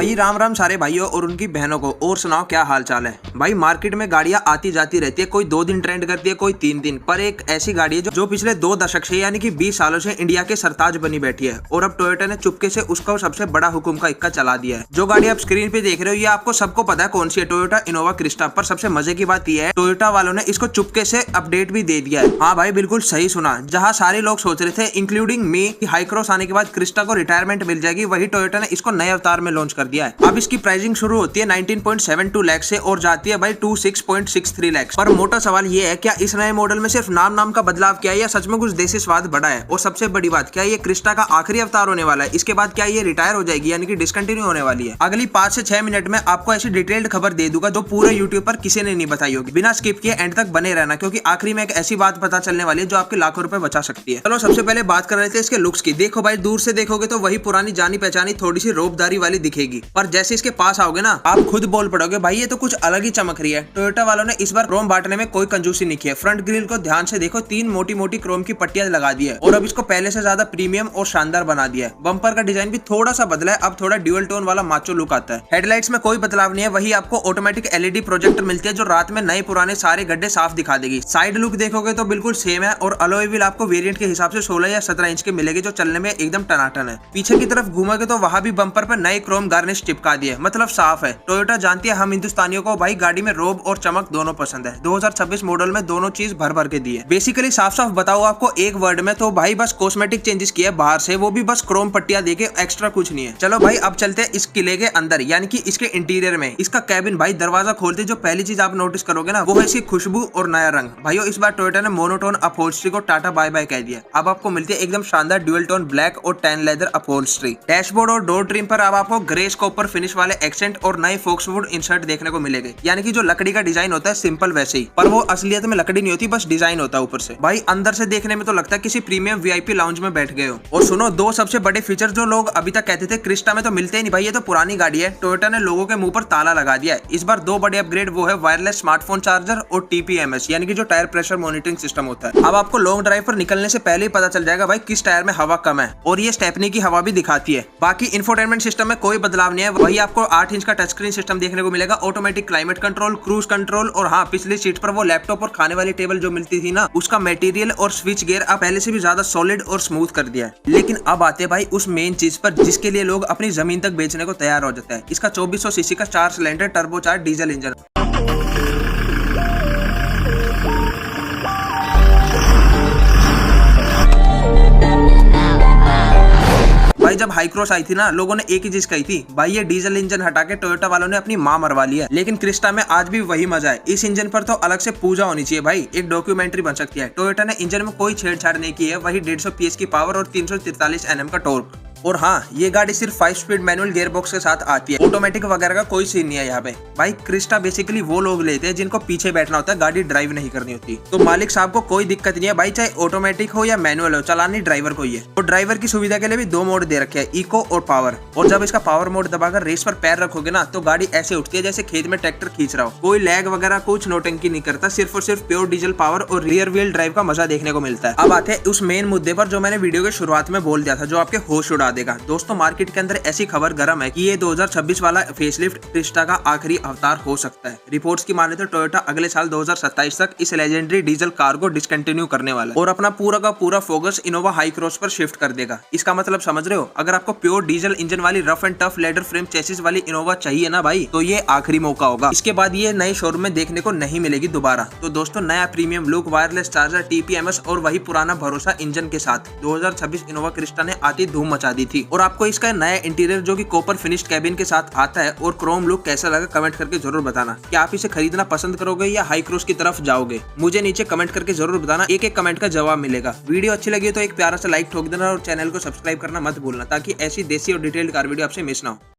भाई राम राम सारे भाइयों और उनकी बहनों को। और सुनाओ क्या हाल चाल है भाई। मार्केट में गाड़ियां आती जाती रहती है, कोई 2 दिन ट्रेंड करती है, कोई 3 दिन, पर एक ऐसी गाड़ी है जो पिछले 2 दशक से यानी कि 20 सालों से इंडिया के सरताज बनी बैठी है। और अब टोयोटा ने चुपके से उसका सबसे बड़ा हुक्म का इक्का चला दिया है। जो गाड़ी आप स्क्रीन पे देख रहे हो ये आपको सबको पता है कौन सी है, टोयोटा इनोवा क्रिस्टा। पर सबसे मजे की बात यह है टोयोटा वालों ने इसको चुपके से अपडेट भी दे दिया है। हाँ भाई बिल्कुल सही सुना, जहाँ सारे लोग सोच रहे थे इंक्लूडिंग मी कि हाई क्रॉस आने के बाद क्रिस्टा को रिटायरमेंट मिल जाएगी, वही टोयोटा ने इसको नए अवतार में लॉन्च कर दिया है। अब इसकी प्राइसिंग शुरू होती है 19.72 लाख से और जाती है भाई 26.63 लाख। पर मोटा सवाल ये है, क्या इस नए मॉडल में सिर्फ नाम का बदलाव किया है या सच में कुछ देसी स्वाद बढ़ा है? और सबसे बड़ी बात, क्या ये क्रिस्टा का आखिरी अवतार होने वाला है? इसके बाद क्या ये रिटायर हो जाएगी यानी कि डिसकंटिन्यू होने वाली है? अगली 5 से 6 मिनट में आपको ऐसी डिटेल्ड खबर दे दूंगा जो पूरे यूट्यूब पर किसी ने नहीं बताई होगी। बिना स्किप किए एंड तक बने रहना, क्योंकि आखिरी में एक ऐसी बात पता चलने वाली है जो आपके लाखों रुपए बचा सकती है। चलो सबसे पहले बात कर रहे थे इसके लुक्स की। देखो भाई दूर से देखोगे तो वही पुरानी जानी पहचानी थोड़ी सी रोबदारी वाली दिखेगी, पर जैसे इसके पास आओगे ना आप खुद बोल पड़ोगे भाई ये तो कुछ अलग ही चमक रही है। टोयोटा वालों ने इस बार क्रोम बांटने में कोई कंजूसी नहीं की है। फ्रंट ग्रिल को ध्यान से देखो, 3 मोटी मोटी क्रोम की पट्टियां लगा दी है और अब इसको पहले से ज्यादा प्रीमियम और शानदार बना दिया है। बम्पर का डिजाइन भी थोड़ा सा बदला है, अब थोड़ा ड्यूअल टोन वाला माचो लुक आता है। हेडलाइट्स में कोई बदलाव नहीं है, वही आपको ऑटोमेटिक एलईडी प्रोजेक्टर मिलती है जो रात में नए पुराने सारे गड्ढे साफ दिखा देगी। साइड लुक देखोगे तो बिल्कुल सेम है और अलॉय व्हील आपको वेरिएंट के हिसाब से 16 या 17 इंच के मिलेगी जो चलने में एकदम टनाटन है। पीछे की तरफ घूमोगे तो वहां भी बम्पर पर नए क्रोम गार्निश चिपका दिए, मतलब साफ है। टोयोटा जानती है हम हिंदुस्तानियों को भाई गाड़ी में रोब और चमक दोनों पसंद है। 2026 मॉडल में दोनों चीज भर भर के दी है। बेसिकली साफ साफ बताओ आपको एक वर्ड में तो भाई बस कॉस्मेटिक चेंजेस किए बाहर से, वो भी बस क्रोम पट्टियां देके, एक्स्ट्रा कुछ नहीं है। चलो भाई अब चलते हैं इस किले के अंदर यानी कि इसके इंटीरियर में। इसका कैबिन भाई दरवाजा खोलते जो पहली चीज आप नोटिस करोगे ना वो है इसकी खुशबू और नया रंग। भाइयों इस बार टोयोटा ने मोनोटोन अपहोल्स्ट्री को टाटा बाय बाय कह दिया। अब आपको मिलती है एकदम शानदार ड्यूअल टोन ब्लैक और टैन लेदर अपहोल्स्ट्री। डैशबोर्ड और डोर ट्रिम पर अब आपको ग्रे कॉपर फिनिश वाले एक्सेंट और नए फोक्सवुड इंसर्ट देखने को मिलेंगे। यानी कि जो लकड़ी का डिजाइन होता है सिंपल वैसे ही, पर वो असलियत में लकड़ी नहीं होती, बस डिजाइन होता है ऊपर से। भाई अंदर से देखने में तो लगता है किसी प्रीमियम वीआईपी लाउंज में बैठ गए हो। और सुनो 2 सबसे बड़े फीचर जो लोग अभी तक कहते थे क्रिस्टा में तो मिलते ही नहीं, भाई ये तो पुरानी गाड़ी है। टोयोटा ने लोगों के मुंह पर ताला लगा दिया है। इस बार 2 बड़े अपग्रेड, वो है वायरलेस स्मार्टफोन चार्जर और टीपीएमएस यानी कि जो टायर प्रेशर मॉनिटरिंग सिस्टम होता है। अब आपको लॉन्ग ड्राइव पर निकलने से पहले ही पता चल जाएगा भाई किस टायर में हवा कम है, और ये स्टेपनी की हवा भी दिखाती है। बाकी इंफोटेनमेंट सिस्टम में कोई बदलाव नहीं है, वही आपको 8 इंच का टच स्क्रीन सिस्टम देखने को मिलेगा, automatic climate control, cruise control, और हाँ पिछली सीट पर वो लैपटॉप और खाने वाली टेबल जो मिलती थी ना उसका मटेरियल और स्विच गियर अब पहले से भी ज्यादा सॉलिड और स्मूथ कर दिया है। लेकिन अब आते भाई उस मेन चीज पर जिसके लिए लोग अपनी जमीन तक बेचने को तैयार हो जाते हैं। इसका 2400 सीसी का 4 सिलेंडर टर्बोचार्ज डीजल इंजन। भाई जब हाई क्रॉस आई थी ना लोगों ने एक ही चीज कही थी, भाई ये डीजल इंजन हटा के टोयोटा वालों ने अपनी मां मरवा ली है। लेकिन क्रिस्टा में आज भी वही मजा है। इस इंजन पर तो अलग से पूजा होनी चाहिए भाई, एक डॉक्यूमेंट्री बन सकती है। टोयोटा ने इंजन में कोई छेड़छाड़ नहीं की है, वही 150 PS की पावर और 343 Nm का टॉर्क। और हाँ ये गाड़ी सिर्फ 5 स्पीड मैनुअल गियर बॉक्स के साथ आती है, ऑटोमेटिक वगैरह का कोई सीन नहीं है यहाँ पे। भाई क्रिस्टा बेसिकली वो लोग लेते हैं जिनको पीछे बैठना होता है, गाड़ी ड्राइव नहीं करनी होती। तो मालिक साहब को कोई दिक्कत नहीं है भाई, चाहे ऑटोमेटिक हो या मैनुअल हो, चलानी ड्राइवर को ही है। और ड्राइवर की सुविधा के लिए भी 2 मोड दे रखे हैं, इको और पावर। और जब इसका पावर मोड दबाकर रेस पर पैर रखोगे ना तो गाड़ी ऐसे उठती है जैसे खेत में ट्रैक्टर खींच रहा हो। कोई लैग वगैरह कुछ नोटंकी नहीं करता, सिर्फ और सिर्फ प्योर डीजल पावर और रियर व्हील ड्राइव का मजा देखने को मिलता है। अब आते हैं उस मेन मुद्दे पर जो मैंने वीडियो के शुरुआत में बोल दिया था, जो आपके होश उड़ा देगा। दोस्तों मार्केट के अंदर ऐसी खबर गर्म है कि ये 2026 वाला फेसलिफ्ट क्रिस्टा का आखिरी अवतार हो सकता है। रिपोर्ट्स की माने तो टोयोटा अगले साल 2027 तक इस लेजेंडरी डीजल कार को डिसकंटिन्यू करने वाला है और अपना पूरा का पूरा फोकस इनोवा हाई क्रॉस पर शिफ्ट कर देगा। इसका मतलब समझ रहे हो? अगर आपको प्योर डीजल इंजन वाली rough and tough leather frame chassis वाली इनोवा चाहिए ना भाई, तो ये आखिरी मौका होगा। इसके बाद ये नए शोरूम में देखने को नहीं मिलेगी दोबारा। तो दोस्तों नया premium look, wireless charger, TPMS और वही पुराना भरोसा इंजन के साथ 2026 इनोवा क्रिस्टा ने आती धूम मचा दी थी। और आपको इसका नया इंटीरियर जो कि कॉपर फिनिश्ड कैबिन के साथ आता है और क्रोम लुक कैसा लगा कमेंट करके जरूर बताना। क्या आप इसे खरीदना पसंद करोगे या हाई क्रॉस की तरफ जाओगे? मुझे नीचे कमेंट करके जरूर बताना, एक एक कमेंट का जवाब मिलेगा। वीडियो अच्छी लगी तो एक प्यारा सा लाइक ठोक देना और चैनल को सब्सक्राइब करना मत भूलना, ताकि ऐसी देसी और डिटेल्ड कार वीडियो आपसे मिस ना हो।